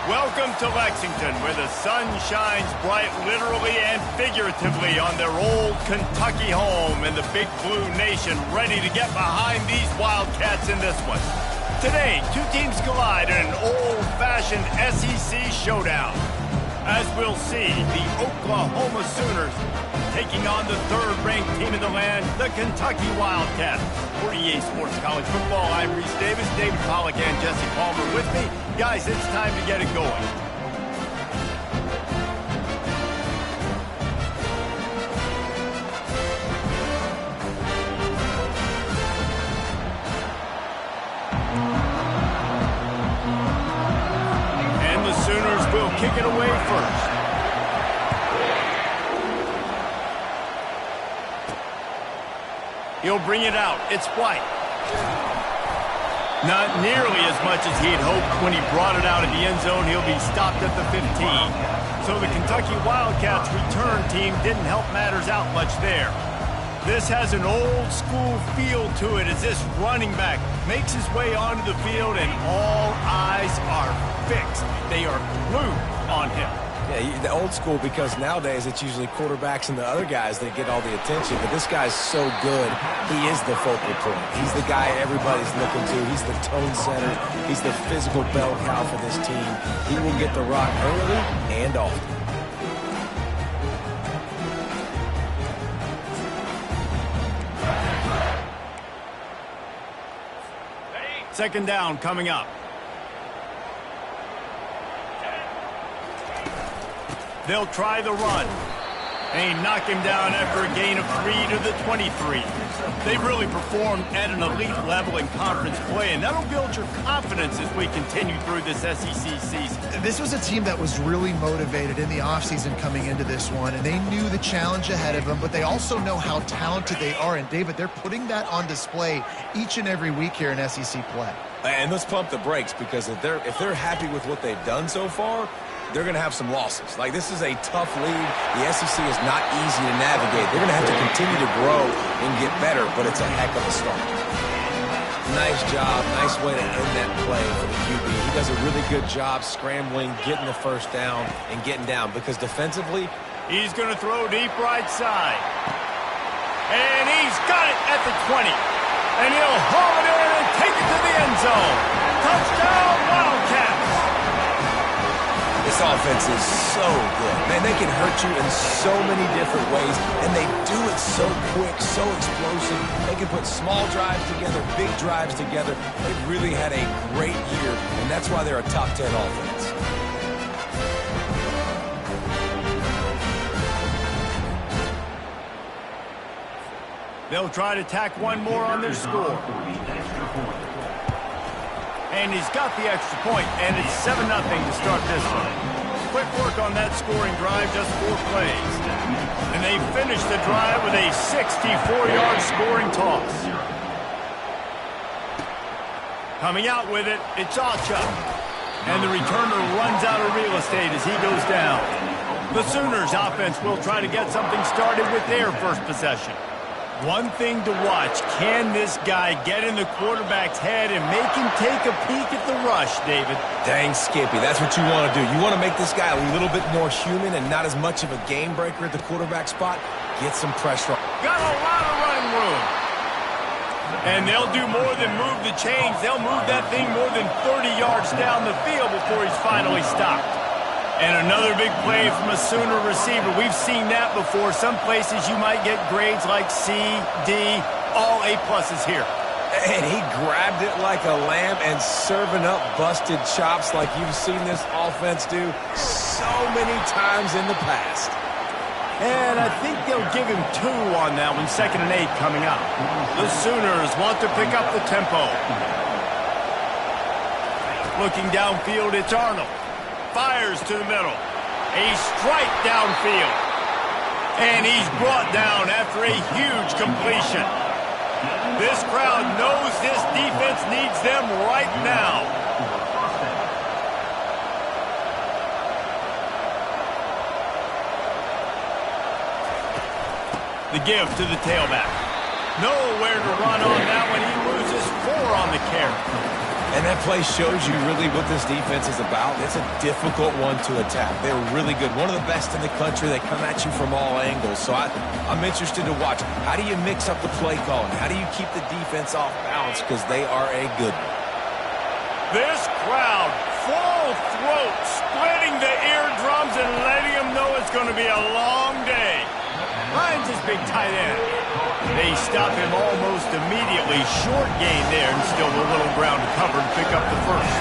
Welcome to Lexington, where the sun shines bright literally and figuratively on their old Kentucky home, and the Big Blue Nation ready to get behind these Wildcats in this one. Today, two teams collide in an old-fashioned SEC showdown. As we'll see, the Oklahoma Sooners taking on the third-ranked team in the land, the Kentucky Wildcats. For EA Sports College Football, I'm Reese Davis, David Pollack, and Jesse Palmer with me. Guys, it's time to get it going. And the Sooners will kick it away first. He'll bring it out. It's White. Not nearly as much as he had hoped when he brought it out of the end zone. He'll be stopped at the 15. So the Kentucky Wildcats return team didn't help matters out much there. This has an old-school feel to it as this running back makes his way onto the field and all eyes are fixed. They are glued on him. Yeah, the old school, because nowadays it's usually quarterbacks and the other guys that get all the attention. But this guy's so good, he is the focal point. He's the guy everybody's looking to. He's the tone setter. He's the physical bell cow for this team. He will get the rock early and often. Second down coming up. They'll try the run. And he knocked him down after a gain of 3 to the 23. They've really performed at an elite level in conference play, and that'll build your confidence as we continue through this SEC season. This was a team that was really motivated in the offseason coming into this one, and they knew the challenge ahead of them, but they also know how talented they are. And, David, they're putting that on display each and every week here in SEC play. And let's pump the brakes, because if they're happy with what they've done so far, they're going to have some losses. Like, this is a tough league. The SEC is not easy to navigate. They're going to have to continue to grow and get better, but it's a heck of a start. Nice job. Nice way to end that play for the QB. He does a really good job scrambling, getting the first down, and getting down, because defensively, he's going to throw deep right side. And he's got it at the 20. And he'll haul it in and take it to the end zone. Touchdown, Wildcats. This offense is so good. Man, they can hurt you in so many different ways, and they do it so quick, so explosive. They can put small drives together, big drives together. They've really had a great year, and that's why they're a top 10 offense. They'll try to tack one more on their score. And he's got the extra point, and it's 7-0 to start this one. Quick work on that scoring drive, just 4 plays. And they finish the drive with a 64-yard scoring toss. Coming out with it, it's Acha. And the returner runs out of real estate as he goes down. The Sooners offense will try to get something started with their first possession. One thing to watch, can this guy get in the quarterback's head and make him take a peek at the rush, David? Dang, Skippy, that's what you want to do. You want to make this guy a little bit more human and not as much of a game breaker at the quarterback spot. Get some pressure on. Got a lot of running room. And they'll do more than move the chains. They'll move that thing more than 30 yards down the field before he's finally stopped. And another big play from a Sooner receiver. We've seen that before. Some places you might get grades like C, D, all A-pluses here. And he grabbed it like a lamb and serving up busted chops like you've seen this offense do so many times in the past. And I think they'll give him 2 on that one. 2nd and 8 coming up. The Sooners want to pick up the tempo. Looking downfield, it's Arnold. Fires to the middle. A strike downfield. And he's brought down after a huge completion. This crowd knows this defense needs them right now. The give to the tailback. Nowhere to run on that one. He loses 4 on the carry. And that play shows you really what this defense is about. It's a difficult one to attack. They're really good. One of the best in the country. They come at you from all angles. So I'm interested to watch. How do you mix up the play calling? How do you keep the defense off balance? Because they are a good one. This crowd, full throat, splitting the eardrums and letting them know it's going to be a long day. Hines is big tight end. They stop him almost immediately. Short gain there, and still a little ground to cover to pick up the first.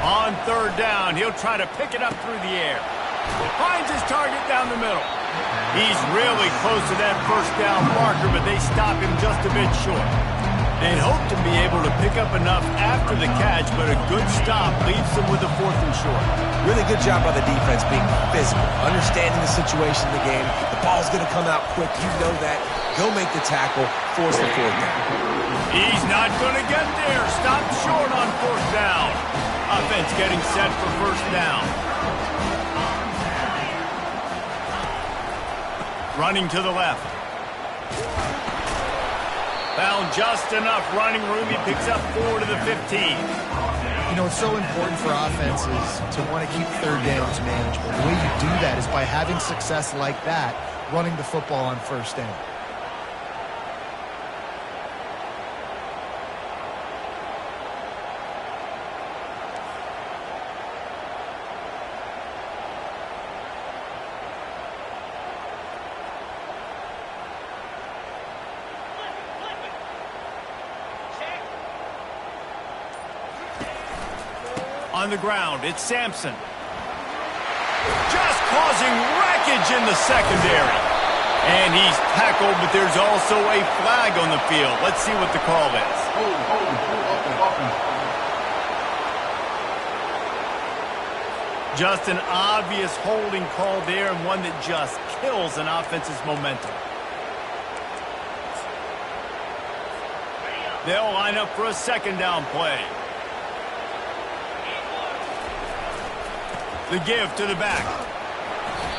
On third down, he'll try to pick it up through the air. Finds his target down the middle. He's really close to that first down marker, but they stop him just a bit short. They'd hope to be able to pick up enough after the catch, but a good stop leaves them with a 4th and short. Really good job by the defense being physical, understanding the situation in the game. The ball's going to come out quick. You know that. Go make the tackle, force the 4th down. He's not going to get there. Stopped short on 4th down. Offense getting set for 1st down. Running to the left. Found just enough running room. He picks up 4 to the 15. You know, it's so important for offenses to want to keep third downs manageable. The way you do that is by having success like that, running the football on 1st down. On the ground, it's Sampson. Just causing wreckage in the secondary. And he's tackled, but there's also a flag on the field. Let's see what the call is. Just an obvious holding call there, and one that just kills an offense's momentum. They'll line up for a 2nd down play. The give to the back.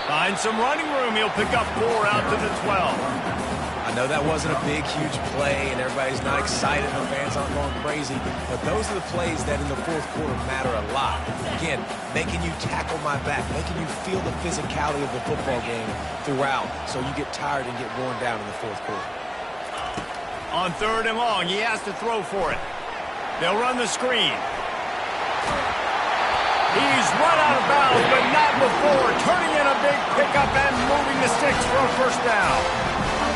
Finds some running room. He'll pick up 4 out to the 12. I know that wasn't a big, huge play, and everybody's not excited. The fans aren't going crazy. But those are the plays that in the 4th quarter matter a lot. Again, making you tackle my back, making you feel the physicality of the football game throughout, so you get tired and get worn down in the 4th quarter. On 3rd and long, he has to throw for it. They'll run the screen. He's run out of bounds, but not before. Turning in a big pickup and moving the sticks for a 1st down.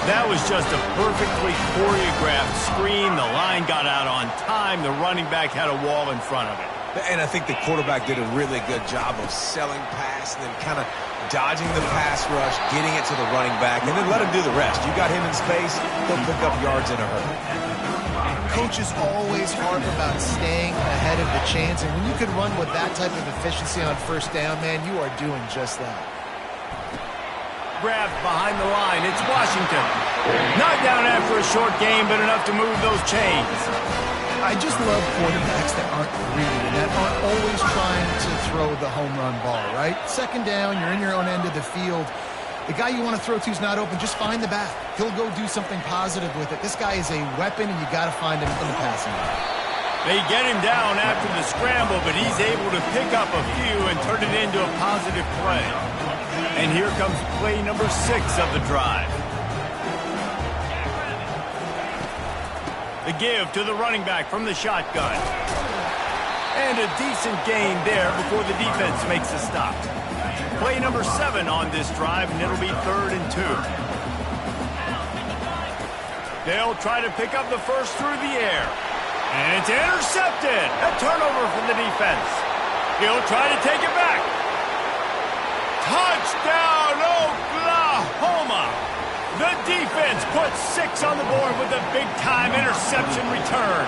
That was just a perfectly choreographed screen. The line got out on time. The running back had a wall in front of it. And I think the quarterback did a really good job of selling pass and then kind of dodging the pass rush, getting it to the running back, and then let him do the rest. You got him in space, he'll pick up yards in a hurry. Coaches always harp about staying ahead of the chains, and when you can run with that type of efficiency on 1st down, man, you are doing just that. Grabbed behind the line. It's Washington. Knocked down after a short game, but enough to move those chains. I just love quarterbacks that aren't greedy and that aren't always trying to throw the home run ball, right? 2nd down, you're in your own end of the field. The guy you want to throw to is not open. Just find the back. He'll go do something positive with it. This guy is a weapon, and you got to find him in the passing game. They get him down after the scramble, but he's able to pick up a few and turn it into a positive play. And here comes play number 6 of the drive. The give to the running back from the shotgun. And a decent gain there before the defense makes a stop. Play number 7 on this drive, and it'll be 3rd and 2. They'll try to pick up the first through the air. And it's intercepted. A turnover from the defense. He'll try to take it back. Touchdown, Oklahoma! The defense puts 6 on the board with a big-time interception return.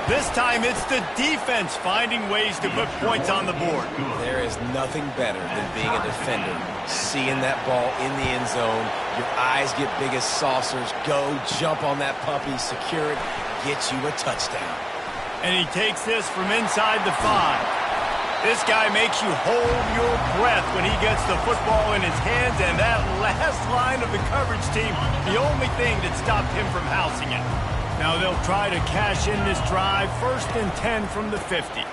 This time, it's the defense finding ways to put points on the board. There is nothing better than being a defender. Seeing that ball in the end zone, your eyes get big as saucers. Go, jump on that puppy, secure it, get you a touchdown. And he takes this from inside the 5. This guy makes you hold your breath when he gets the football in his hands, and that last line of the coverage team, the only thing that stopped him from housing it. Now they'll try to cash in this drive. 1st and 10 from the 50.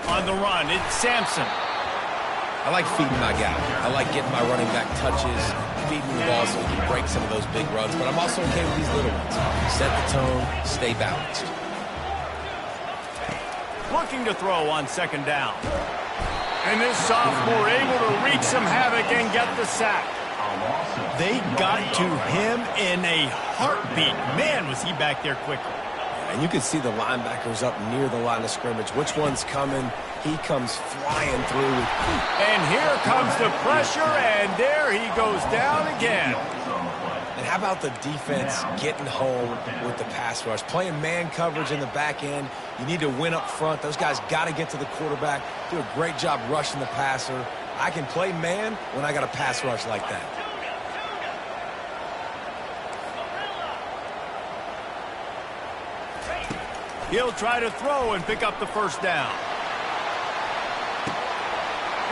On the run, it's Sampson. I like feeding my guy. I like getting my running back touches, feeding the ball so he can break some of those big runs. But I'm also okay with these little ones. Set the tone, stay balanced. Looking to throw on 2nd down. And this sophomore able to wreak some havoc and get the sack. They got to him in a heartbeat. Man, was he back there quickly. And you can see the linebackers up near the line of scrimmage. Which one's coming? He comes flying through. And here comes the pressure, and there he goes down again. And how about the defense getting home with the pass rush? Playing man coverage in the back end. You need to win up front. Those guys got to get to the quarterback. Do a great job rushing the passer. I can play man when I got a pass rush like that. He'll try to throw and pick up the 1st down.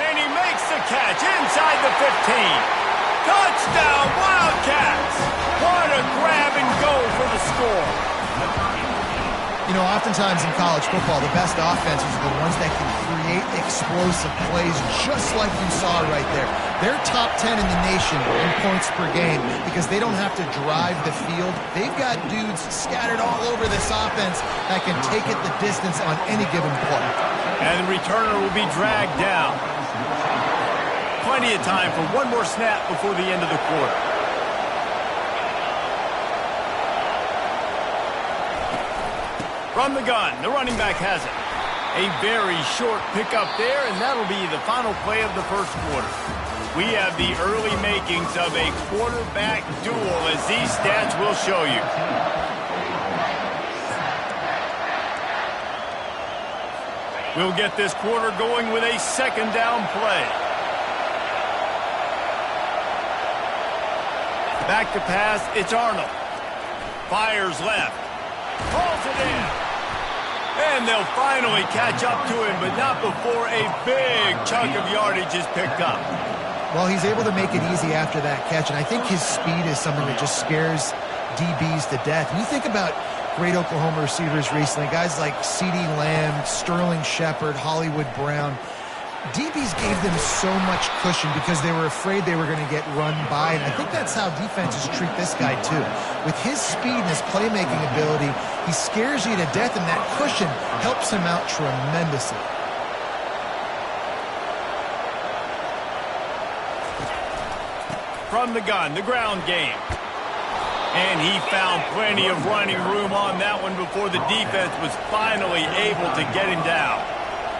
And he makes the catch inside the 15. Touchdown, Wildcats! What a grab and go for the score. You know, oftentimes in college football, the best offenses are the ones that can create explosive plays just like you saw right there. They're top 10 in the nation in points per game because they don't have to drive the field. They've got dudes scattered all over this offense that can take it the distance on any given play. And the returner will be dragged down. Plenty of time for one more snap before the end of the quarter. From the gun, the running back has it. A very short pickup there, and that'll be the final play of the 1st quarter. We have the early makings of a quarterback duel, as these stats will show you. We'll get this quarter going with a 2nd down play. Back to pass, it's Arnold. Fires left. Pulls it in. And they'll finally catch up to him, but not before a big chunk of yardage is picked up. Well, he's able to make it easy after that catch, and I think his speed is something that just scares DBs to death. When you think about great Oklahoma receivers recently, guys like CeeDee Lamb, Sterling Shepard, Hollywood Brown, DBs gave them so much cushion because they were afraid they were going to get run by, and I think that's how defenses treat this guy too. With his speed and his playmaking ability, he scares you to death, and that cushion helps him out tremendously. From the gun, the ground game. And he found plenty of running room on that one before the defense was finally able to get him down.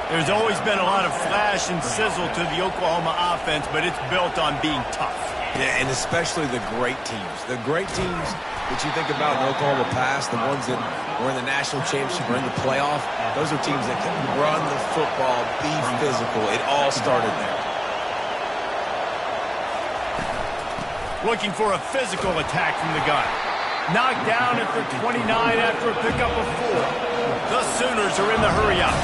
There's always been a lot of flash and sizzle to the Oklahoma offense, but it's built on being tough. Yeah, and especially the great teams. The great teams that you think about in Oklahoma past, the ones that were in the national championship or in the playoff, those are teams that can run the football, be physical. It all started there. Looking for a physical attack from the gun. Knocked down at the 29 after a pickup of 4. The Sooners are in the hurry-up.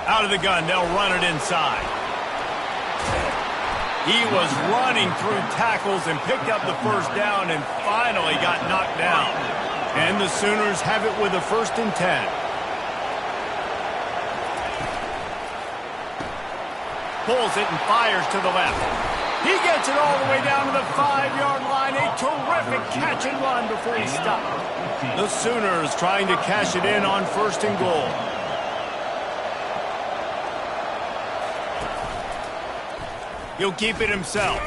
Out of the gun, they'll run it inside. He was running through tackles and picked up the 1st down and finally got knocked down. And the Sooners have it with a 1st and 10. Pulls it and fires to the left. He gets it all the way down to the 5-yard line. A terrific catch and run before he stopped. The Sooners trying to cash it in on 1st and goal. He'll keep it himself.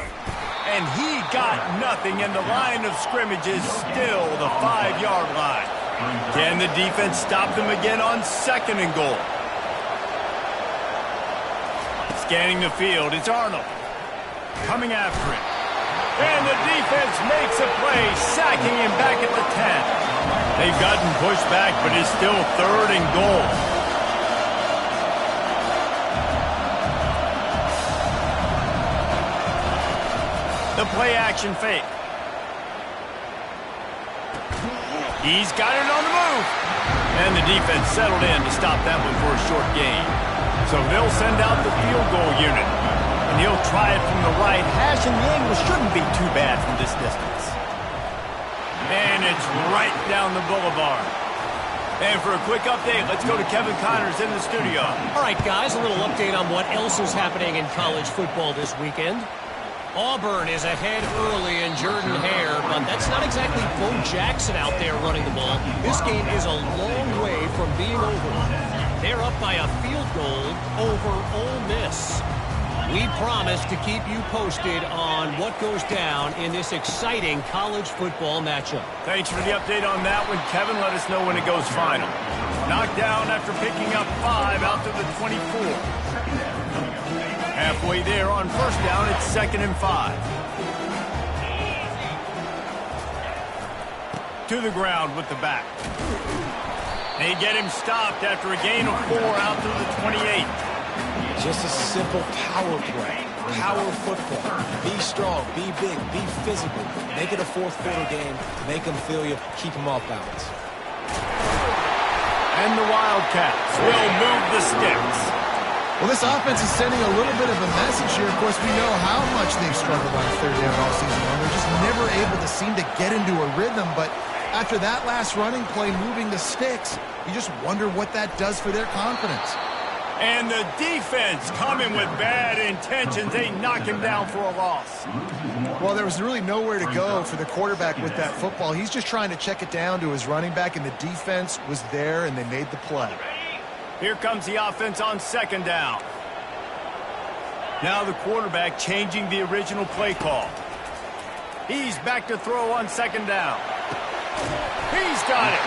And he got nothing, and the line of scrimmage is still the 5-yard line. Can the defense stop them again on 2nd and goal? Scanning the field, it's Arnold. Coming after him. And the defense makes a play, sacking him back at the 10. They've gotten pushed back, but it's still 3rd and goal. The play-action fake. He's got it on the move. And the defense settled in to stop that one for a short gain. So they'll send out the field goal unit. And he'll try it from the right. Hashing the angle shouldn't be too bad from this distance. And it's right down the boulevard. And for a quick update, let's go to Kevin Connors in the studio. All right, guys, a little update on what else is happening in college football this weekend. Auburn is ahead early in Jordan-Hare, but that's not exactly Bo Jackson out there running the ball. This game is a long way from being over. They're up by a field goal over Ole Miss. We promise to keep you posted on what goes down in this exciting college football matchup. Thanks for the update on that one, Kevin. Let us know when it goes final. Knocked down after picking up 5 out to the 24. Halfway there on first down, it's 2nd and 5. To the ground with the back. They get him stopped after a gain of 4 out to the 28. Just a simple power play. Power football. Be strong, be big, be physical. Make it a fourth quarter game. Make them feel you. Keep them off balance. And the Wildcats will move the sticks. Well, this offense is sending a little bit of a message here. Of course, we know how much they've struggled on third down all season long. They're just never able to seem to get into a rhythm. But after that last running play, moving the sticks, you just wonder what that does for their confidence. And the defense coming with bad intentions. They knock him down for a loss. Well, there was really nowhere to go for the quarterback with that football. He's just trying to check it down to his running back, and the defense was there, and they made the play. Here comes the offense on 2nd down. Now the quarterback changing the original play call. He's back to throw on 2nd down. He's got it.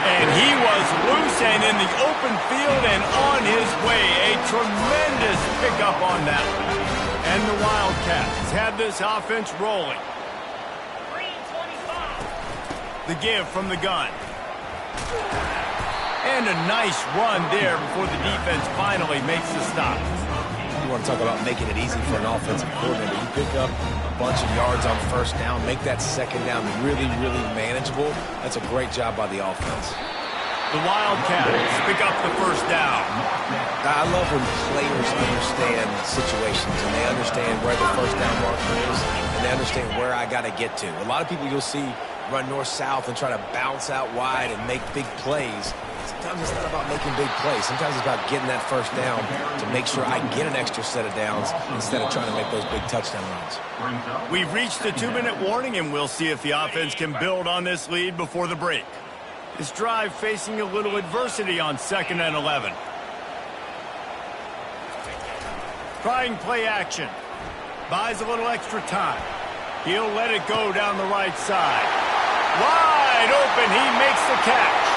And he was loose and in the open field and on his way. A tremendous pickup on that one. And the Wildcats have this offense rolling. The give from the gun. And a nice run there before the defense finally makes the stop. You want to talk about making it easy for an offensive coordinator. You pick up a bunch of yards on first down, make that 2nd down really, really manageable. That's a great job by the offense. The Wildcats pick up the first down. I love when players understand situations and they understand where the first down marker is and they understand where I got to get to. A lot of people you'll see run north-south and try to bounce out wide and make big plays. Sometimes it's not about making big plays. Sometimes it's about getting that first down to make sure I get an extra set of downs instead of trying to make those big touchdown runs. We've reached the 2-minute warning, and we'll see if the offense can build on this lead before the break. This drive facing a little adversity on 2nd and 11. Trying play action. Buys a little extra time. He'll let it go down the right side. Wide open, he makes the catch.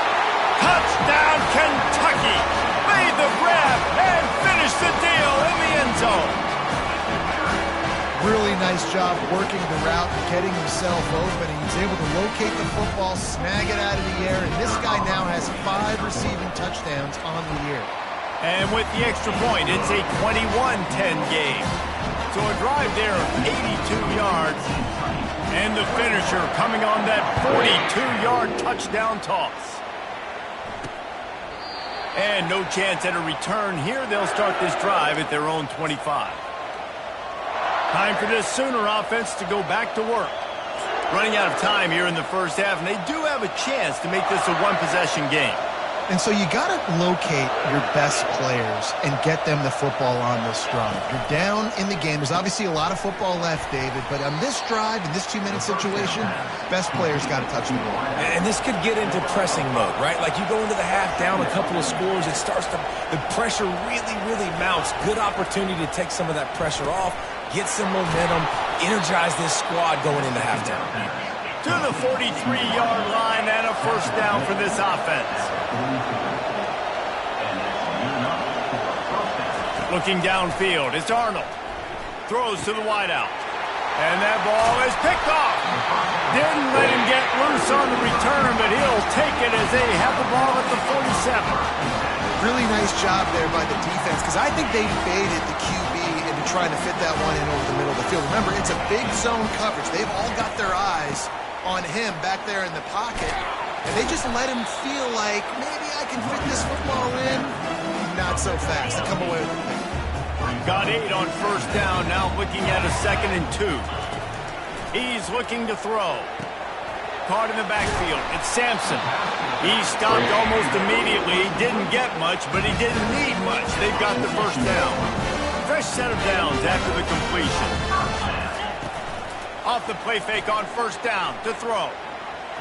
Touchdown, Kentucky! Made the grab and finished the deal in the end zone. Really nice job working the route and getting himself open. He's able to locate the football, snag it out of the air, and this guy now has 5 receiving touchdowns on the year. And with the extra point, it's a 21-10 game. So a drive there of 82 yards. And the finisher coming on that 42-yard touchdown toss. And no chance at a return here. They'll start this drive at their own 25. Time for this Sooner offense to go back to work. Running out of time here in the first half, and they do have a chance to make this a one-possession game. And so you got to locate your best players and get them the football on this drive. You're down in the game. There's obviously a lot of football left, David, but on this drive, in this 2-minute situation, best players got to touch the ball. And this could get into pressing mode, right? Like you go into the half down a couple of scores, it starts to, the pressure really, really mounts. Good opportunity to take some of that pressure off, get some momentum, energize this squad going into halftime. To the 43-yard line and a first down for this offense. Looking downfield, it's Arnold. Throws to the wideout. And that ball is picked off. Didn't let him get loose on the return, but he'll take it as they have the ball at the 47. Really nice job there by the defense, because I think they baited the QB into trying to fit that one in over the middle of the field. Remember, it's a big zone coverage. They've all got their eyes on him back there in the pocket, and they just let him feel like maybe I can fit this football in. not so fast. They come away with it. Got 8 on first down, now looking at a 2nd and 2. He's looking to throw. Caught in the backfield. It's Sampson. He stopped almost immediately. Didn't get much, but he didn't need much. They've got the first down. Fresh set of downs after the completion. Off the play fake on first down to throw.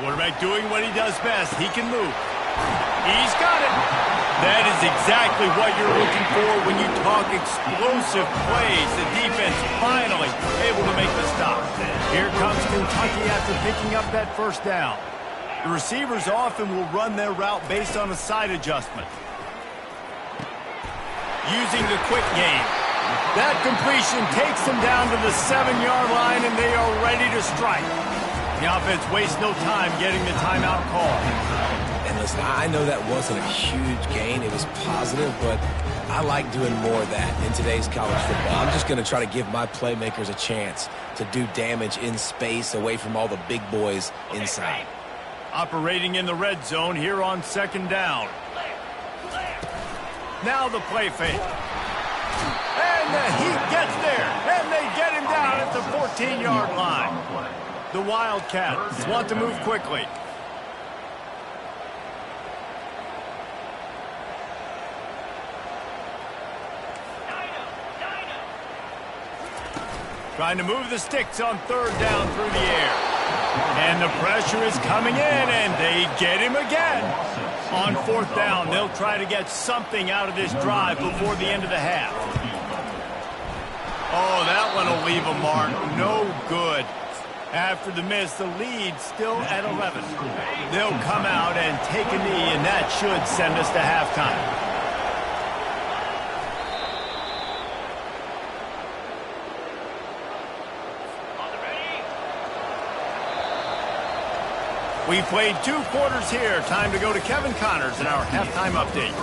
Quarterback doing what he does best. He can move. He's got it. That is exactly what you're looking for when you talk explosive plays. The defense finally able to make the stop. Here comes Kentucky after picking up that first down. The receivers often will run their route based on a side adjustment. Using the quick game. That completion takes them down to the 7-yard line, and they are ready to strike. The offense wastes no time getting the timeout call. And listen, I know that wasn't a huge gain. It was positive, but I like doing more of that in today's college football. I'm just going to try to give my playmakers a chance to do damage in space away from all the big boys inside. Operating in the red zone here on 2nd down. Now the play fake. And the Heat gets there, and they get him down at the 14-yard line. The Wildcats want to move quickly. Trying to move the sticks on 3rd down through the air. And the pressure is coming in, and they get him again. On 4th down, they'll try to get something out of this drive before the end of the half. Oh, that one will leave a mark. No good. After the miss, the lead still at 11. They'll come out and take a knee, and that should send us to halftime. We played 2 quarters here. Time to go to Kevin Connors in our halftime update.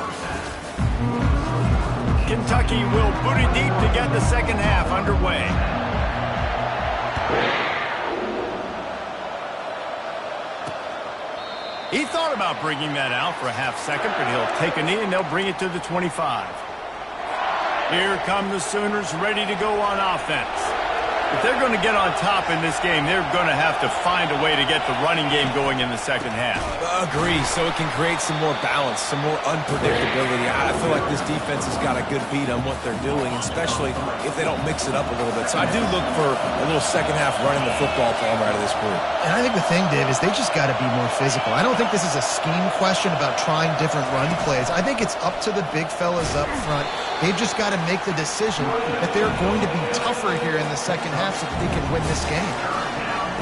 Kentucky will boot it deep to get the second half underway. He thought about bringing that out for a half second, but he'll take a knee and they'll bring it to the 25. Here come the Sooners ready to go on offense. If they're going to get on top in this game, they're going to have to find a way to get the running game going in the second half. Agree, so it can create some more balance, some more unpredictability. I feel like this defense has got a good beat on what they're doing, especially if they don't mix it up a little bit. So I do look for a little second half running the football from out of this group. And I think the thing, Dave, is they just got to be more physical. I don't think this is a scheme question about trying different run plays. I think it's up to the big fellas up front. They've just got to make the decision that they're going to be tougher here in the second half so that they can win this game.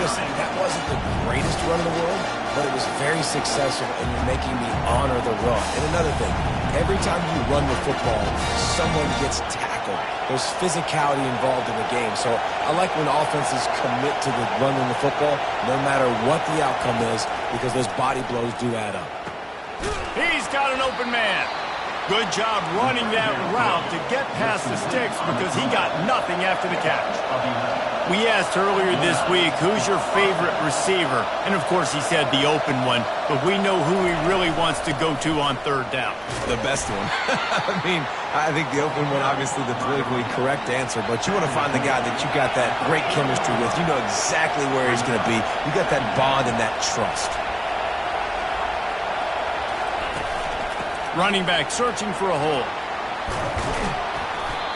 Listen, that wasn't the greatest run in the world, but it was very successful, and you're making me honor the run. And another thing, every time you run the football, someone gets tackled. There's physicality involved in the game. So I like when offenses commit to the running the football, no matter what the outcome is, because those body blows do add up. He's got an open man. Good job running that route to get past the sticks because he got nothing after the catch. We asked earlier this week, who's your favorite receiver? And, of course, he said the open one, but we know who he really wants to go to on 3rd down. The best one. I mean, I think the open one, obviously the politically correct answer, but you want to find the guy that you got that great chemistry with. You know exactly where he's going to be. You got that bond and that trust. Running back searching for a hole.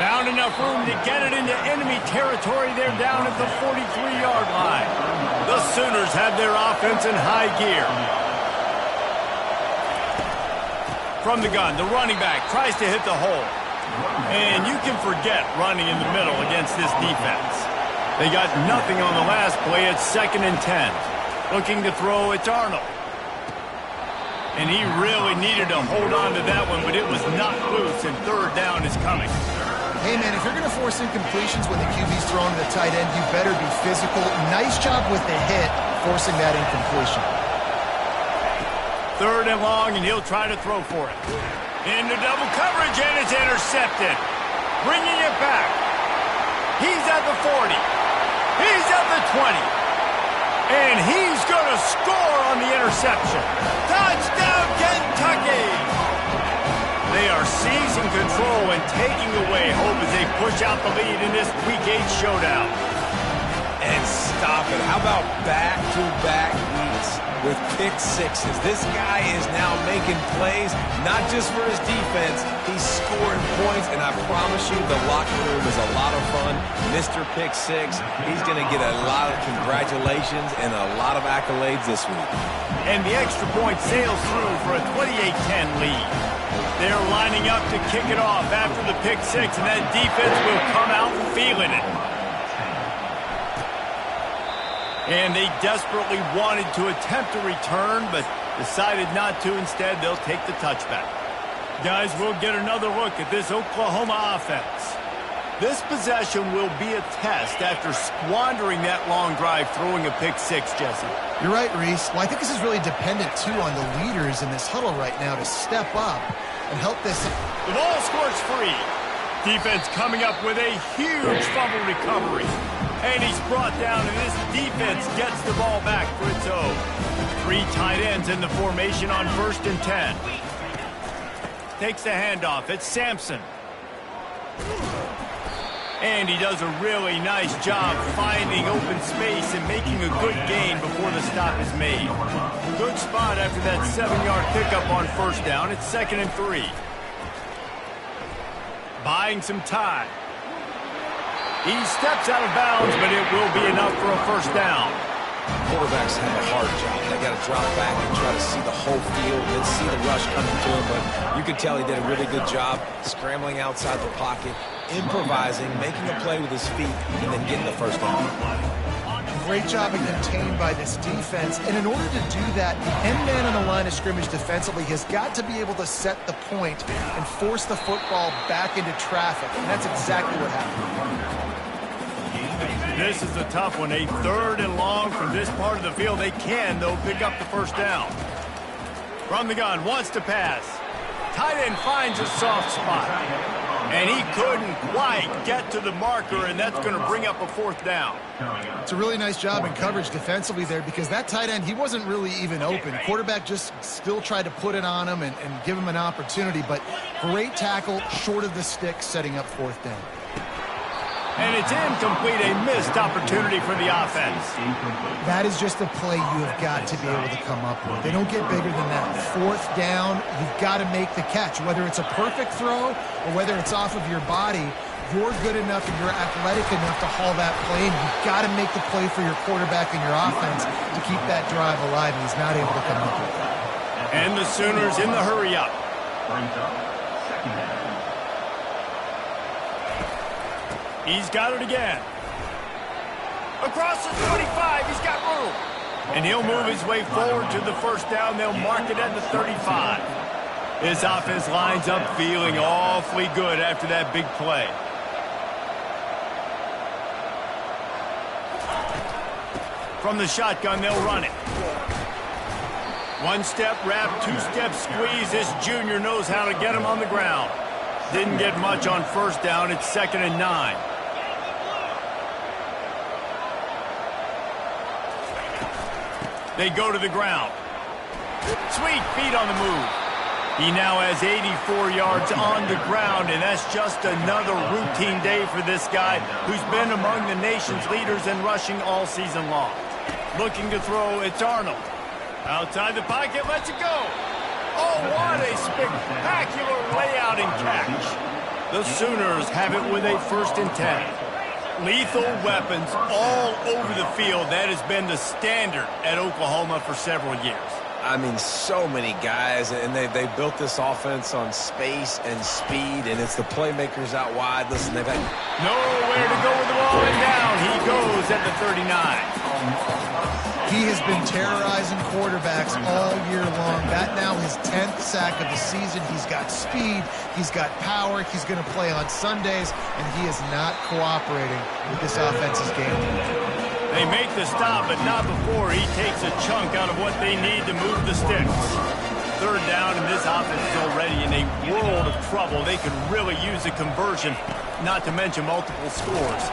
Found enough room to get it into enemy territory. They're down at the 43-yard line. The Sooners have their offense in high gear. From the gun, the running back tries to hit the hole. And you can forget running in the middle against this defense. They got nothing on the last play. It's 2nd and 10. Looking to throw, it's Arnold. And he really needed to hold on to that one, but it was not loose, and 3rd down is coming. Hey, man, if you're going to force incompletions when the QB's throwing to the tight end, you better be physical. Nice job with the hit, forcing that incompletion. 3rd and long, and he'll try to throw for it. Into double coverage, and it's intercepted. Bringing it back. He's at the 40. He's at the 20. And he's going to score on the interception. Touchdown, Kentucky! They are seizing and taking away hope as they push out the lead in this Week 8 showdown. And stop it. How about back-to-back weeks with pick sixes? This guy is now making plays, not just for his defense. He's scoring points, and I promise you the locker room is a lot of fun. Mr. Pick Six, he's going to get a lot of congratulations and a lot of accolades this week. And the extra point sails through for a 28-10 lead. They're lining up to kick it off after the pick six, and that defense will come out feeling it. And they desperately wanted to attempt a return, but decided not to. Instead, they'll take the touchback. Guys, we'll get another look at this Oklahoma offense. This possession will be a test after squandering that long drive throwing a pick six, Jesse. You're right, Reese. Well, I think this is really dependent, too, on the leaders in this huddle right now to step up and help this. The ball scores free. Defense coming up with a huge fumble recovery. And he's brought down, and this defense gets the ball back for its own. 3 tight ends in the formation on 1st and 10. Takes the handoff. It's Sampson. And he does a really nice job finding open space and making a good gain before the stop is made. Good spot after that 7-yard pickup on 1st down. It's 2nd and 3. Buying some time. He steps out of bounds, but it will be enough for a 1st down. Quarterbacks have a hard job. They got to drop back and try to see the whole field and see the rush coming to him. But you could tell he did a really good job scrambling outside the pocket, improvising, making a play with his feet, and then getting the 1st down. Great job being contained by this defense. And in order to do that, the end man on the line of scrimmage defensively has got to be able to set the point and force the football back into traffic. And that's exactly what happened. This is a tough one. A 3rd and long from this part of the field. They can, though, pick up the 1st down. From the gun, wants to pass. Tight end finds a soft spot. And he couldn't quite get to the marker, and that's going to bring up a 4th down. It's a really nice job in coverage defensively there because that tight end, he wasn't really even open. Quarterback just still tried to put it on him and give him an opportunity, but great tackle short of the stick, setting up 4th down. And it's incomplete, a missed opportunity for the offense. That is just a play you have got to be able to come up with. They don't get bigger than that. 4th down, you've got to make the catch. Whether it's a perfect throw or whether it's off of your body, you're good enough and you're athletic enough to haul that play, and you've got to make the play for your quarterback and your offense to keep that drive alive, and he's not able to come up with it. And the Sooners in the hurry-up. He's got it again. Across the 25, he's got room. And he'll move his way forward to the 1st down. They'll mark it at the 35. This offense lines up feeling awfully good after that big play. From the shotgun, they'll run it. 1-step wrap, 2-step squeeze. This junior knows how to get him on the ground. Didn't get much on 1st down. It's 2nd and 9. They go to the ground. Sweet feet on the move. He now has 84 yards on the ground, and that's just another routine day for this guy who's been among the nation's leaders in rushing all season long. Looking to throw, it's Arnold. Outside the pocket, lets it go. Oh, what a spectacular layout and catch. The Sooners have it with a 1st and 10. Lethal weapons all over the field. That has been the standard at Oklahoma for several years. I mean, so many guys, and they built this offense on space and speed, and it's the playmakers out wide. Listen, they've had nowhere to go with the ball, and down he goes at the 39. He has been terrorizing quarterbacks all year long. That now his 10th sack of the season. He's got speed. He's got power. He's going to play on Sundays, and he is not cooperating with this offense's game. They make the stop, but not before he takes a chunk out of what they need to move the sticks. 3rd down, and this offense is already in a world of trouble. They could really use a conversion, not to mention multiple scores.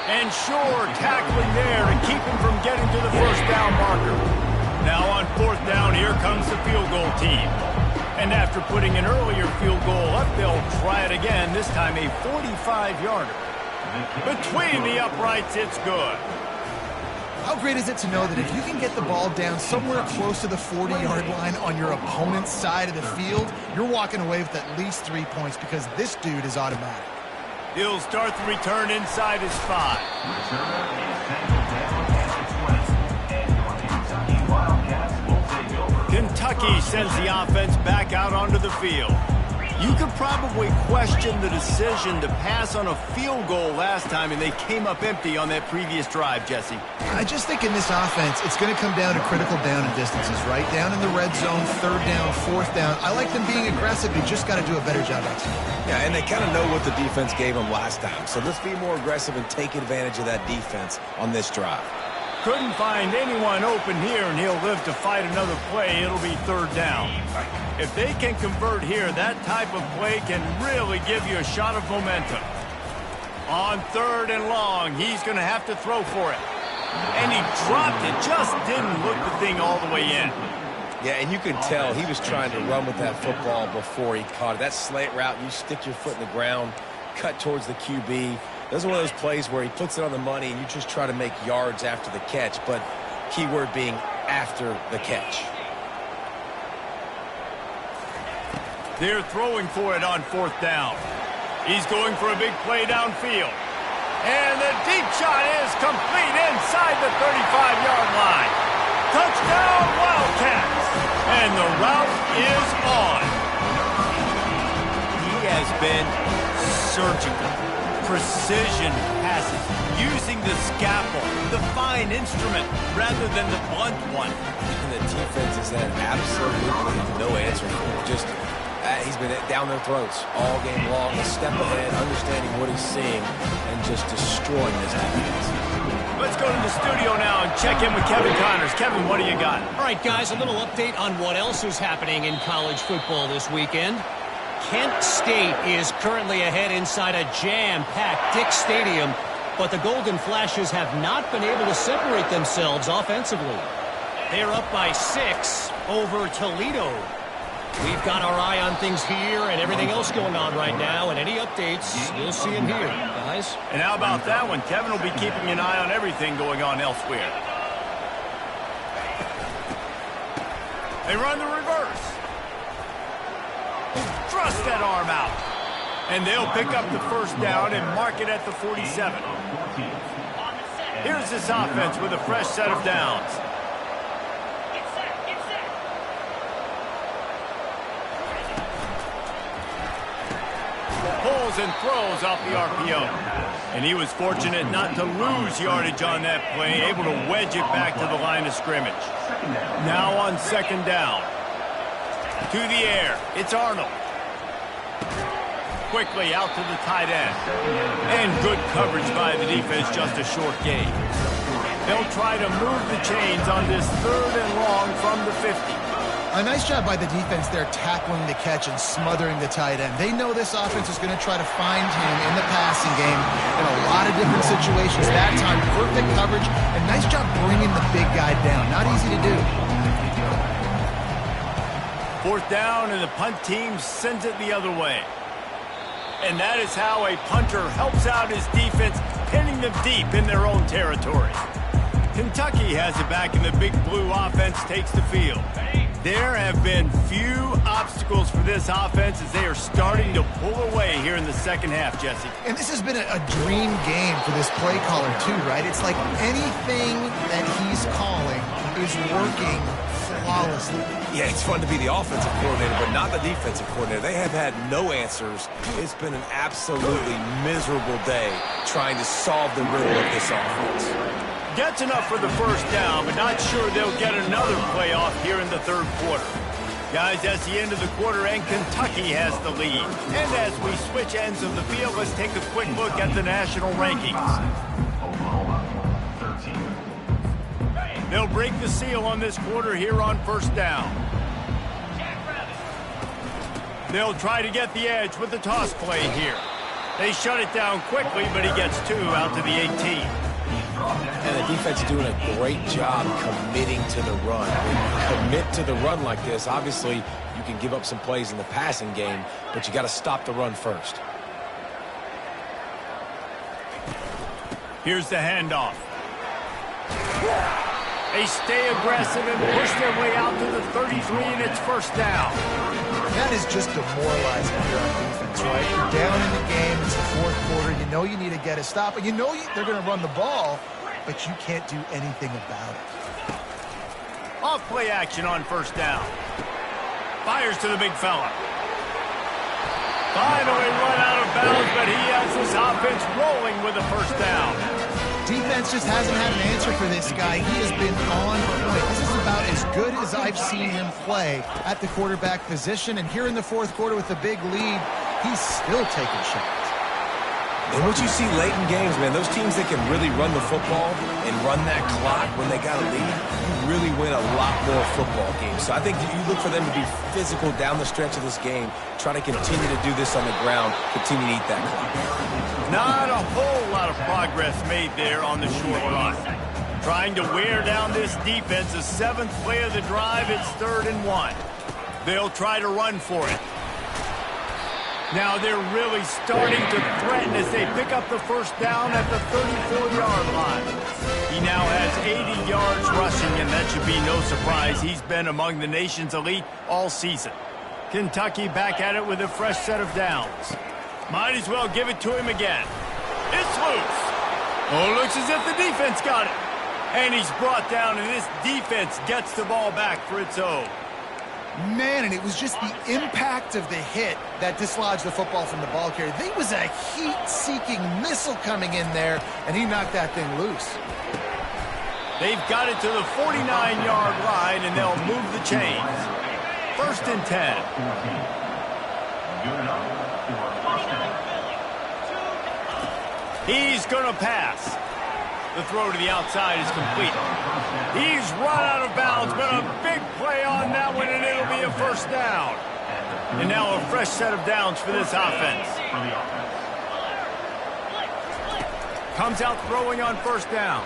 And sure, tackling there to keep him from getting to the 1st down marker. Now on 4th down, here comes the field goal team. And after putting an earlier field goal up, they'll try it again, this time a 45-yarder. Between the uprights, it's good. How great is it to know that if you can get the ball down somewhere close to the 40-yard line on your opponent's side of the field, you're walking away with at least 3 points because this dude is automatic. He'll start the return inside his 5. Kentucky sends the offense back out onto the field. You could probably question the decision to pass on a field goal last time, and they came up empty on that previous drive, Jesse. I just think in this offense, it's going to come down to critical down and distances, right? Down in the red zone, 3rd down, 4th down. I like them being aggressive. You just got to do a better job executing. Yeah, and they kind of know what the defense gave them last time. So let's be more aggressive and take advantage of that defense on this drive. Couldn't find anyone open here, and he'll live to fight another play. It'll be 3rd down. If they can convert here, that type of play can really give you a shot of momentum. On 3rd and long, he's going to have to throw for it. And he dropped it, just didn't look the thing all the way in. Yeah, and you could tell he was trying to run with that football before he caught it. That slant route, you stick your foot in the ground, cut towards the QB. This is one of those plays where he puts it on the money and you just try to make yards after the catch, but keyword being after the catch. They're throwing for it on 4th down. He's going for a big play downfield. And the deep shot is complete inside the 35-yard line. Touchdown, Wildcats! And the route is on. He has been surgical. Precision passes, using the scalpel, the fine instrument, rather than the blunt one. And the defense has had absolutely no answer for him. Just, he's been down their throats all game long, a step ahead, understanding what he's seeing, and just destroying this defense. Let's go to the studio now and check in with Kevin Connors. Kevin, what do you got? All right, guys, a little update on what else is happening in college football this weekend. Kent State is currently ahead inside a jam-packed Dick's Stadium, but the Golden Flashes have not been able to separate themselves offensively. They're up by 6 over Toledo. We've got our eye on things here and everything else going on right now, and any updates, you'll see them here, guys. And how about that one? Kevin will be keeping an eye on everything going on elsewhere. They run the reverse. Thrust that arm out. And they'll pick up the 1st down and mark it at the 47. Here's this offense with a fresh set of downs. Pulls and throws off the RPO. And he was fortunate not to lose yardage on that play, able to wedge it back to the line of scrimmage. Now on 2nd down. To the air. It's Arnold. Quickly out to the tight end. And good coverage by the defense, just a short gain. They'll try to move the chains on this 3rd and long from the 50. A nice job by the defense there tackling the catch and smothering the tight end. They know this offense is going to try to find him in the passing game in a lot of different situations. That time, perfect coverage and nice job bringing the big guy down. Not easy to do. 4th down, and the punt team sends it the other way. And that is how a punter helps out his defense, pinning them deep in their own territory. Kentucky has it back, and the big blue offense takes the field. There have been few obstacles for this offense as they are starting to pull away here in the 2nd half, Jesse. And this has been a dream game for this play caller, too, right? It's like anything that he's calling is working flawlessly. Yeah, it's fun to be the offensive coordinator, but not the defensive coordinator. They have had no answers. It's been an absolutely miserable day trying to solve the riddle of this offense. Gets enough for the 1st down, but not sure they'll get another playoff here in the 3rd quarter. Guys, that's the end of the quarter, and Kentucky has the lead. And as we switch ends of the field, let's take a quick look at the national rankings. They'll break the seal on this quarter here on 1st down. They'll try to get the edge with the toss play here. They shut it down quickly, but he gets 2 out to the 18. And the defense is doing a great job committing to the run. When you commit to the run like this, obviously you can give up some plays in the passing game, but you got to stop the run first. Here's the handoff. They stay aggressive and push their way out to the 33, and it's first down. That is just demoralizing here on defense, right? You're down in the game. It's the fourth quarter. You know you need to get a stop, and you know they're going to run the ball, but you can't do anything about it. Off play action on first down. Fires to the big fella. Finally run out of bounds, but he has this offense rolling with a first down. Defense just hasn't had an answer for this guy. He has been on point. This is about as good as I've seen him play at the quarterback position. And here in the fourth quarter with the big lead, he's still taking shots. And what you see late in games, man, those teams that can really run the football and run that clock when they got a lead, you really win a lot more football games. So I think you look for them to be physical down the stretch of this game, try to continue to do this on the ground, continue to eat that clock. Not a whole lot of progress made there on the short run. Trying to wear down this defense, the seventh play of the drive, it's 3rd and 1. They'll try to run for it. Now they're really starting to threaten as they pick up the first down at the 34-yard line. He now has 80 yards rushing, and that should be no surprise. He's been among the nation's elite all season. Kentucky back at it with a fresh set of downs. Might as well give it to him again. It's loose. Oh, looks as if the defense got it. And he's brought down, and this defense gets the ball back for its own. Man, and it was just the impact of the hit that dislodged the football from the ball carrier. There was a heat-seeking missile coming in there, and he knocked that thing loose. They've got it to the 49-yard line, and they'll move the chains. 1st and 10. He's going to pass. The throw to the outside is complete. He's run out of bounds, but a big play on that one, and it'll be a first down. And now a fresh set of downs for this offense. Comes out throwing on first down.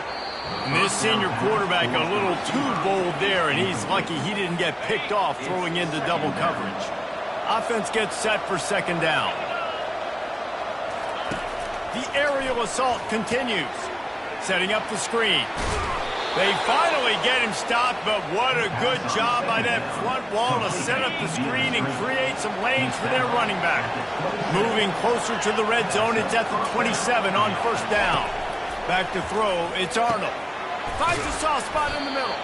And this senior quarterback a little too bold there, and he's lucky he didn't get picked off throwing into double coverage. Offense gets set for 2nd down. The aerial assault continues. Setting up the screen. They finally get him stopped, but what a good job by that front wall to set up the screen and create some lanes for their running back. Moving closer to the red zone, it's at the 27 on first down. Back to throw, it's Arnold. Finds a soft spot in the middle.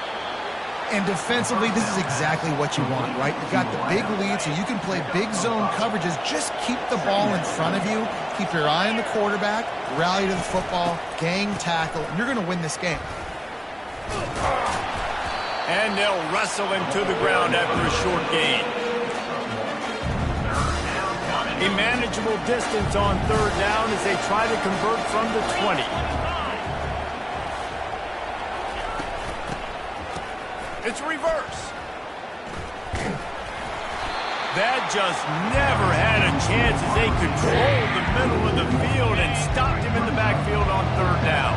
And defensively, this is exactly what you want, right? You've got the big lead, so you can play big zone coverages. Just keep the ball in front of you. Keep your eye on the quarterback, rally to the football, gang tackle, and you're going to win this game. And they'll wrestle him to the ground after a short gain. A manageable distance on 3rd down as they try to convert from the 20. It's reverse. That just never had a chance as they controlled the middle of the field and stopped him in the backfield on 3rd down.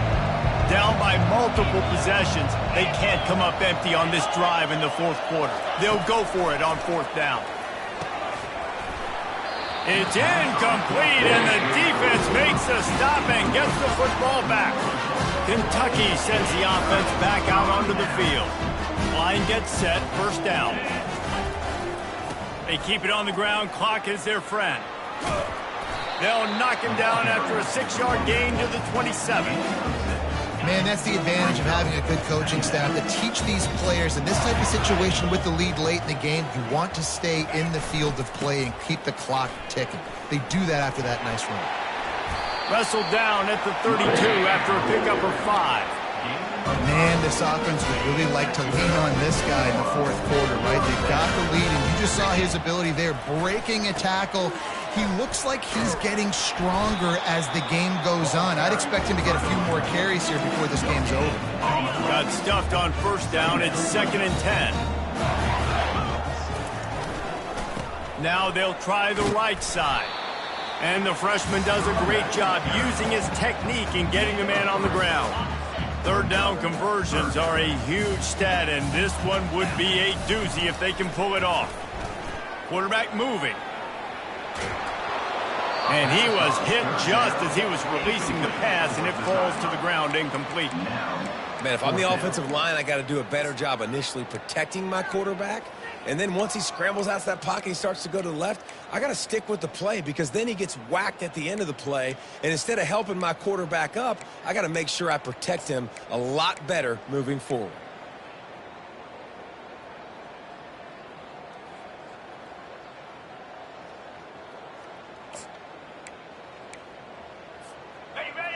Down by multiple possessions, they can't come up empty on this drive in the 4th quarter. They'll go for it on 4th down. It's incomplete, and the defense makes the stop and gets the football back. Kentucky sends the offense back out onto the field. Line gets set, first down. They keep it on the ground, clock is their friend. They'll knock him down after a 6-yard gain to the 27. Man, that's the advantage of having a good coaching staff to teach these players in this type of situation with the lead late in the game. You want to stay in the field of play and keep the clock ticking. They do that after that nice run. Wrestled down at the 32 after a pickup of 5. Man, this offense would really like to lean on this guy in the 4th quarter, right? They've got the lead, and you just saw his ability there, breaking a tackle. He looks like he's getting stronger as the game goes on. I'd expect him to get a few more carries here before this game's over. Got stuffed on first down. It's 2nd and 10. Now they'll try the right side. And the freshman does a great job using his technique and getting the man on the ground. Third down conversions are a huge stat, and this one would be a doozy if they can pull it off. Quarterback moving. And he was hit just as he was releasing the pass, and it falls to the ground incomplete. Man, if I'm the offensive line, I got to do a better job initially protecting my quarterback. And then once he scrambles out of that pocket, he starts to go to the left, I got to stick with the play because then he gets whacked at the end of the play. And instead of helping my quarterback up, I got to make sure I protect him a lot better moving forward.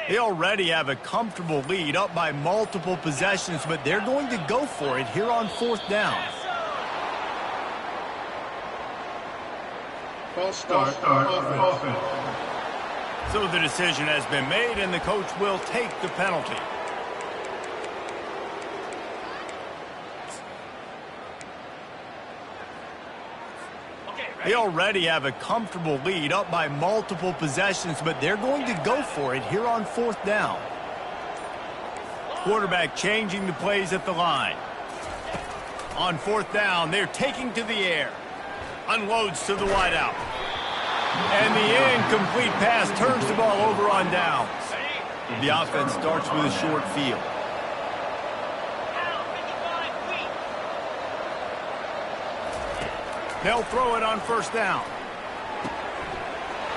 They already have a comfortable lead up by multiple possessions, but they're going to go for it here on fourth down. False start offense. So the decision has been made, and the coach will take the penalty. They already have a comfortable lead up by multiple possessions, but they're going to go for it here on fourth down. Quarterback changing the plays at the line. On fourth down, they're taking to the air. Unloads to the wideout. And the incomplete pass turns the ball over on downs. The offense starts with a short field. They'll throw it on first down.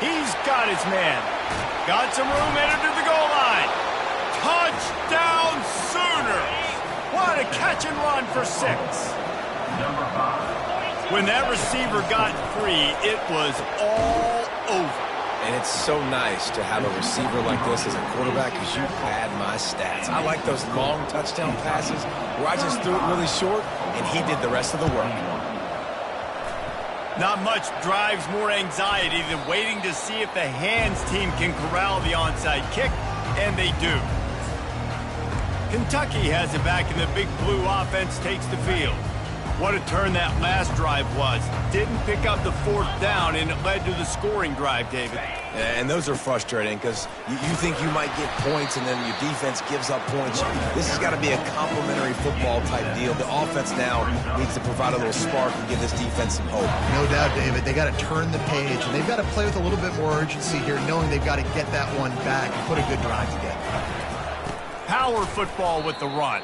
He's got his man. Got some room, headed to the goal line. Touchdown Sooners! What a catch and run for 6. When that receiver got free, it was all over. And it's so nice to have a receiver like this as a quarterback because you pad my stats. I like those long touchdown passes where I just threw it really short and he did the rest of the work. Not much drives more anxiety than waiting to see if the hands team can corral the onside kick, and they do. Kentucky has it back, and the Big Blue offense takes the field. What a turn that last drive was. Didn't pick up the fourth down, and it led to the scoring drive, David. Yeah, and those are frustrating because you think you might get points and then your defense gives up points. This has got to be a complementary football type deal. The offense now needs to provide a little spark and give this defense some hope. No doubt, David. They got to turn the page, and they've got to play with a little bit more urgency here, knowing they've got to get that one back and put a good drive together. Power football with the run.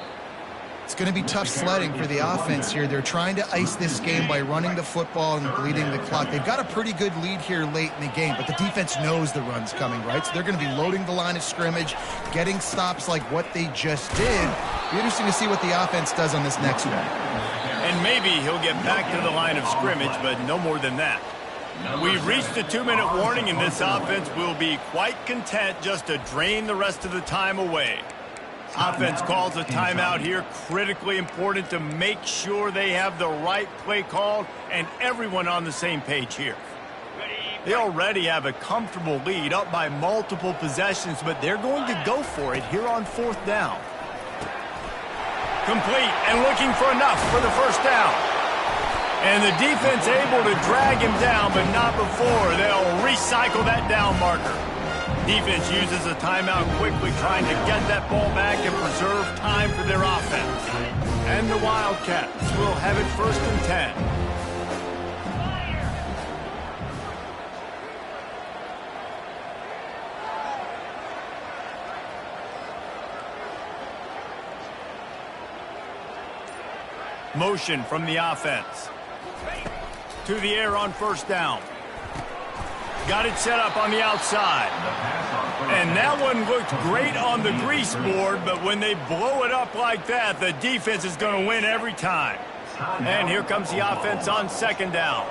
It's going to be tough sledding for the offense here. They're trying to ice this game by running the football and bleeding the clock. They've got a pretty good lead here late in the game, but the defense knows the run's coming, right? So they're going to be loading the line of scrimmage, getting stops like what they just did. Be interesting to see what the offense does on this next one. And maybe he'll get back to the line of scrimmage, but no more than that. We've reached the 2-minute warning, and this offense will be quite content just to drain the rest of the time away. Offense calls a timeout here, critically important to make sure they have the right play called and everyone on the same page here. They already have a comfortable lead up by multiple possessions, but they're going to go for it here on fourth down. Complete and looking for enough for the first down. And the defense able to drag him down, but not before they'll recycle that down marker. Defense uses a timeout quickly, trying to get that ball back and preserve time for their offense. And the Wildcats will have it 1st and 10. Motion from the offense. To the air on first down. Got it set up on the outside. And that one looked great on the grease board, but when they blow it up like that, the defense is going to win every time. And here comes the offense on second down.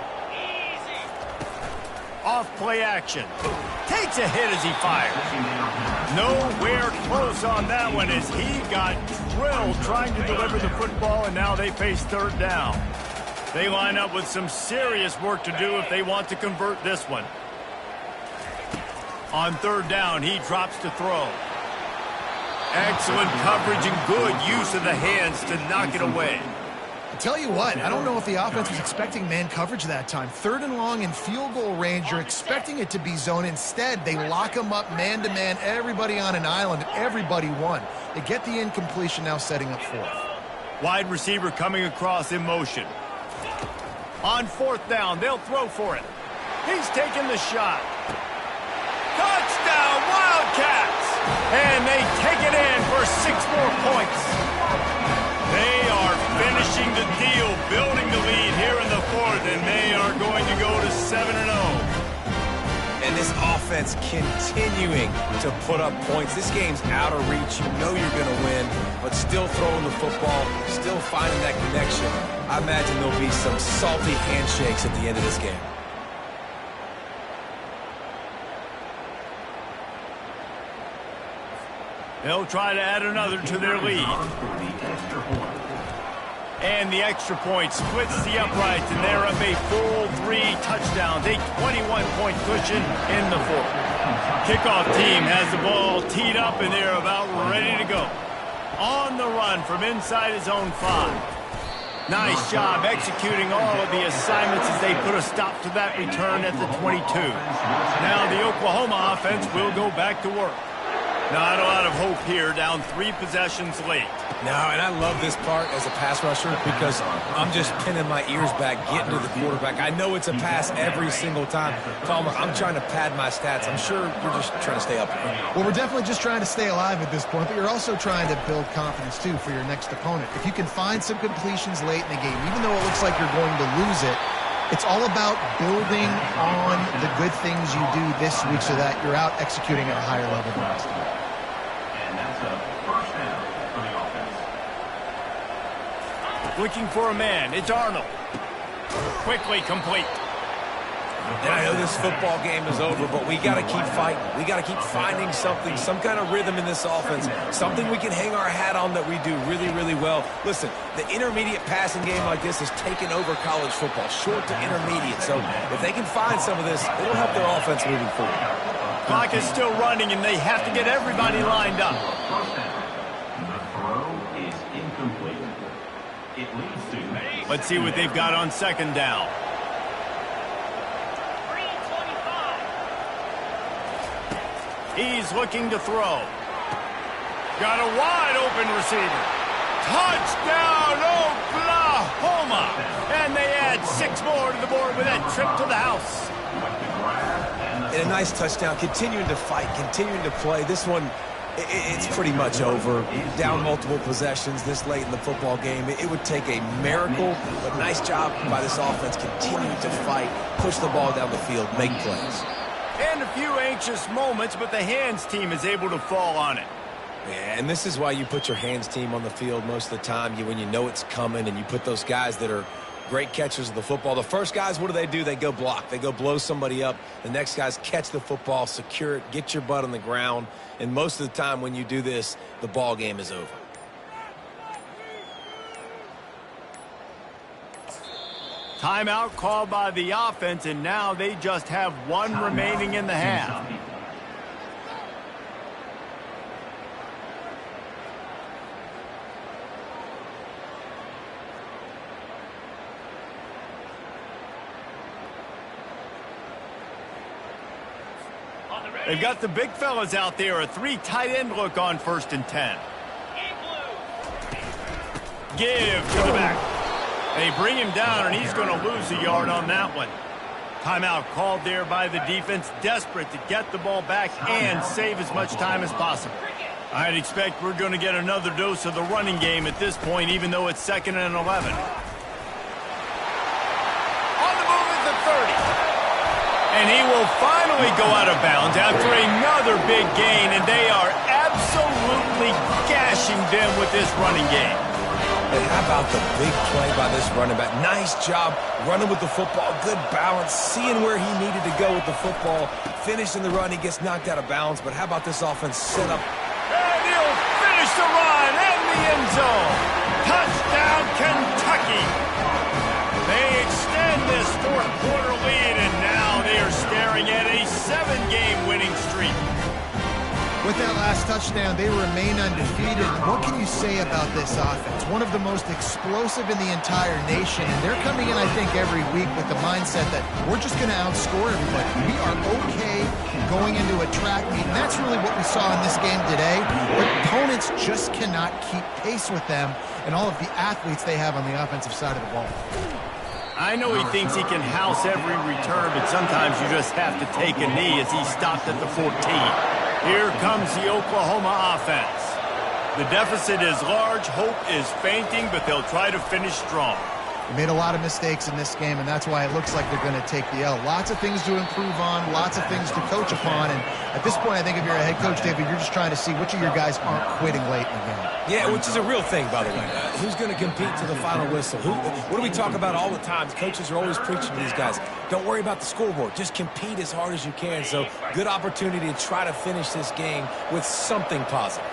Off play action. Takes a hit as he fires. Nowhere close on that one as he got drilled trying to deliver the football, and now they face third down. They line up with some serious work to do if they want to convert this one. On third down, he drops to throw. Excellent coverage and good use of the hands to knock it away. Tell you what, I don't know if the offense was expecting man coverage that time. 3rd and long in field goal range, you're expecting it to be zone. Instead, they lock them up man-to-man, everybody on an island, everybody won. They get the incompletion, now setting up 4th. Wide receiver coming across in motion. On 4th down, they'll throw for it. He's taking the shot. Touchdown, Wildcats! And they take it in for 6 more points. They are finishing the deal, building the lead here in the 4th, and they are going to go to 7-0. And this offense continuing to put up points. This game's out of reach. You know you're going to win, but still throwing the football, still finding that connection. I imagine there'll be some salty handshakes at the end of this game. They'll try to add another to their lead. And the extra point splits the uprights, and they're up a full 3 touchdowns, a 21-point cushion in the 4th. Kickoff team has the ball teed up, and they're about ready to go. On the run from inside his own 5. Nice job executing all of the assignments as they put a stop to that return at the 22. Now the Oklahoma offense will go back to work. Not a lot of hope here, down 3 possessions late. No, and I love this part as a pass rusher because I'm just pinning my ears back, getting to the quarterback. I know it's a pass every single time. Palmer, I'm trying to pad my stats. I'm sure you're just trying to stay up here. Well, we're definitely just trying to stay alive at this point, but you're also trying to build confidence, too, for your next opponent. If you can find some completions late in the game, even though it looks like you're going to lose it, it's all about building on the good things you do this week so that you're out executing at a higher level than last time. Looking for a man. It's Arnold. Quickly complete. And I know this football game is over, but we got to keep fighting. We got to keep finding something, some kind of rhythm in this offense, something we can hang our hat on that we do really, really well. Listen, the intermediate passing game like this has taken over college football, short to intermediate. So if they can find some of this, it'll help their offense moving forward. Clock is still running, and they have to get everybody lined up. The throw is incomplete. It leads to... Let's see what they've got on 2nd down. He's looking to throw. Got a wide open receiver. Touchdown, Oklahoma! And they add 6 more to the board with that trip to the house. And a nice touchdown, continuing to fight, continuing to play. This one, it's pretty much over. Down multiple possessions this late in the football game. It would take a miracle, but nice job by this offense continuing to fight, push the ball down the field, make plays. And a few anxious moments, but the hands team is able to fall on it. Yeah, and this is why you put your hands team on the field most of the time, when you know it's coming, and you put those guys that are great catchers of the football. The first guys, what do? They go block. They go blow somebody up. The next guys catch the football, secure it, get your butt on the ground. And most of the time when you do this, the ball game is over. Timeout called by the offense, and now they just have 1 remaining in the half. They've got the big fellas out there, a 3 tight end look on 1st and 10. Give to the back. They bring him down, and he's going to lose a yard on that one. Timeout called there by the defense, desperate to get the ball back and save as much time as possible. I'd expect we're going to get another dose of the running game at this point, even though it's 2nd and 11. On the move at the 30. And he will finally go out of bounds after another big gain, and they are absolutely gashing them with this running game. And how about the big play by this running back? Nice job running with the football, good balance, seeing where he needed to go with the football, finishing the run. He gets knocked out of bounds, but how about this offense set up? And he'll finish the run in the end zone. Touchdown, Kentucky. They extend this 4th quarter lead, and now they are staring at a 7-game winning streak. With that last touchdown, they remain undefeated. What can you say about this offense? One of the most explosive in the entire nation, and they're coming in, I think, every week with the mindset that we're just going to outscore everybody. We are okay going into a track meet, and that's really what we saw in this game today. Opponents just cannot keep pace with them and all of the athletes they have on the offensive side of the ball. I know he thinks he can house every return, but sometimes you just have to take a knee as he stopped at the 14. Here comes the Oklahoma offense. The deficit is large, hope is fainting, but they'll try to finish strong. They made a lot of mistakes in this game, and that's why it looks like they're going to take the L. Lots of things to improve on, lots of things to coach upon, and at this point, I think if you're a head coach, David, you're just trying to see which of your guys aren't quitting late in the game. Yeah, which is a real thing, by the way. Who's going to compete to the final whistle? What do we talk about all the time? Coaches are always preaching to these guys. Don't worry about the scoreboard. Just compete as hard as you can. So, good opportunity to try to finish this game with something positive.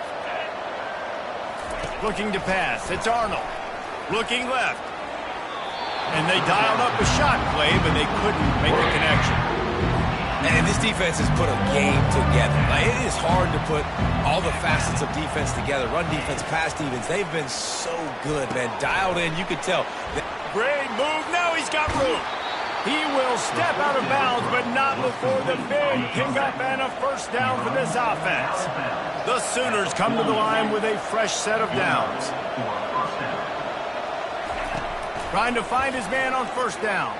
Looking to pass. It's Arnold. Looking left. And they dialed up a shot play, but they couldn't make the connection. And this defense has put a game together. Like, it is hard to put all the facets of defense together. Run defense, pass defense. They've been so good, man. Dialed in, you could tell. Great move. Now he's got room. He will step out of bounds, but not before the big pickup and a first down for this offense. The Sooners come to the line with a fresh set of downs. Trying to find his man on first down.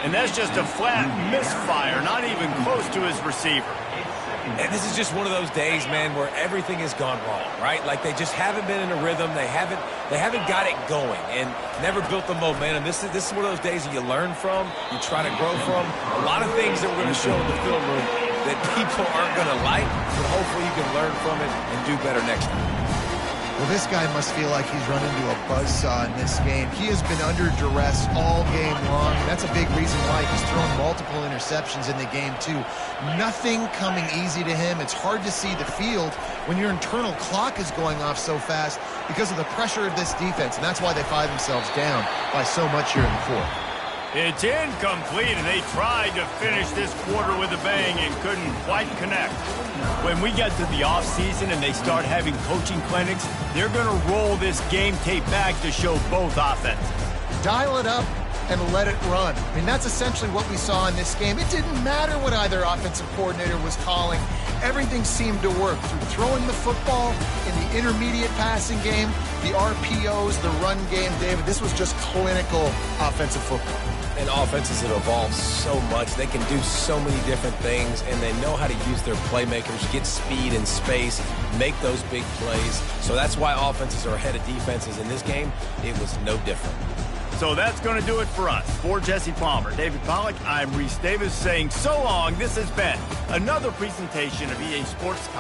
And that's just a flat misfire, not even close to his receiver. And this is just one of those days, man, where everything has gone wrong, right? Like they just haven't been in a rhythm. They haven't got it going and never built the momentum. This is one of those days that you learn from, you try to grow from. A lot of things that we're going to show in the film room that people aren't going to like, but hopefully you can learn from it and do better next time. Well, this guy must feel like he's run into a buzzsaw in this game. He has been under duress all game long, and that's a big reason why he's thrown multiple interceptions in the game, too. Nothing coming easy to him. It's hard to see the field when your internal clock is going off so fast because of the pressure of this defense, and that's why they find themselves down by so much here in the fourth. It's incomplete, and they tried to finish this quarter with a bang and couldn't quite connect. When we get to the offseason and they start having coaching clinics, they're going to roll this game tape back to show both offenses. Dial it up and let it run. I mean, that's essentially what we saw in this game. It didn't matter what either offensive coordinator was calling. Everything seemed to work through throwing the football in the intermediate passing game, the RPOs, the run game. David, this was just clinical offensive football. And offenses have evolved so much. They can do so many different things, and they know how to use their playmakers, get speed and space, make those big plays. So that's why offenses are ahead of defenses. In this game, it was no different. So that's going to do it for us. For Jesse Palmer, David Pollack, I'm Reese Davis saying so long. This has been another presentation of EA Sports College.